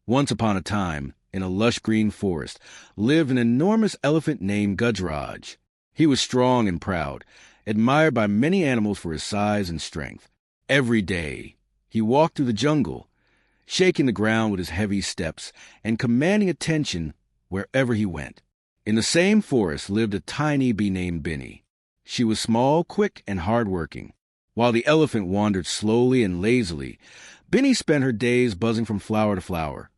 Once upon a time, in a lush green forest, lived an enormous elephant named Gajraj. He was strong and proud, admired by many animals for his size and strength. Every day, he walked through the jungle, shaking the ground with his heavy steps and commanding attention wherever he went. In the same forest lived a tiny bee named Benny. She was small, quick, and hard-working. While the elephant wandered slowly and lazily, Benny spent her days buzzing from flower to flower,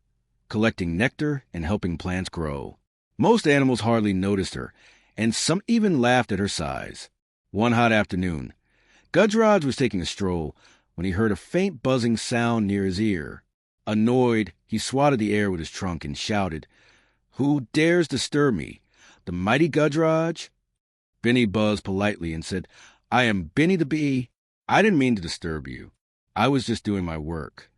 collecting nectar and helping plants grow. Most animals hardly noticed her, and some even laughed at her size. One hot afternoon, Gajraj was taking a stroll when he heard a faint buzzing sound near his ear. Annoyed, he swatted the air with his trunk and shouted, "Who dares disturb me? The mighty Gajraj?" Benny buzzed politely and said, "I am Benny the Bee. I didn't mean to disturb you. I was just doing my work."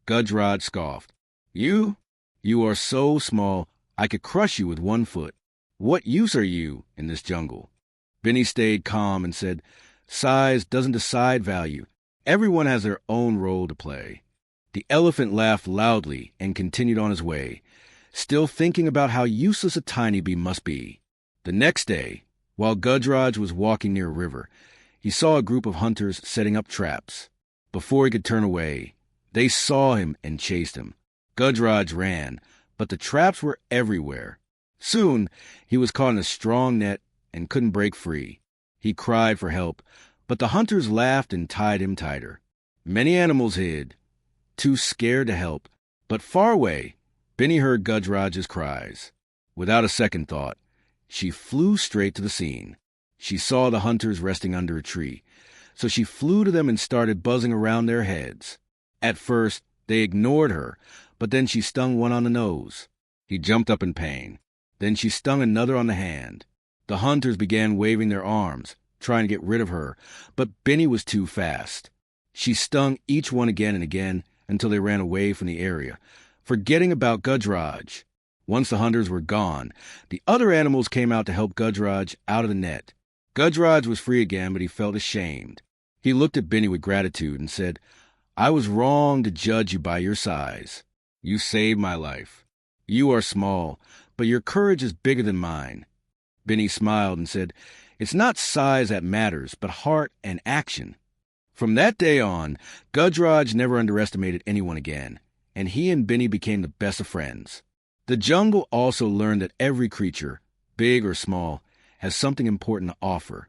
Gajraj scoffed. You? You are so small, I could crush you with one foot. What use are you in this jungle?" Benny stayed calm and said, "Size doesn't decide value. Everyone has their own role to play." The elephant laughed loudly and continued on his way, still thinking about how useless a tiny bee must be. The next day, while Gajraj was walking near a river, he saw a group of hunters setting up traps. Before he could turn away, they saw him and chased him. Gajraj ran, but the traps were everywhere. Soon, he was caught in a strong net and couldn't break free. He cried for help, but the hunters laughed and tied him tighter. Many animals hid, too scared to help, but far away, Benny heard Gajraj's cries. Without a second thought, she flew straight to the scene. She saw the hunters resting under a tree, so she flew to them and started buzzing around their heads. At first, they ignored her, but then she stung one on the nose. He jumped up in pain. Then she stung another on the hand. The hunters began waving their arms, trying to get rid of her, but Benny was too fast. She stung each one again and again until they ran away from the area, forgetting about Gajraj. Once the hunters were gone, the other animals came out to help Gajraj out of the net. Gajraj was free again, but he felt ashamed. He looked at Benny with gratitude and said, "I was wrong to judge you by your size. You saved my life. You are small, but your courage is bigger than mine." Benny smiled and said, "It's not size that matters, but heart and action." From that day on, Gajraj never underestimated anyone again, and he and Benny became the best of friends. The jungle also learned that every creature, big or small, has something important to offer.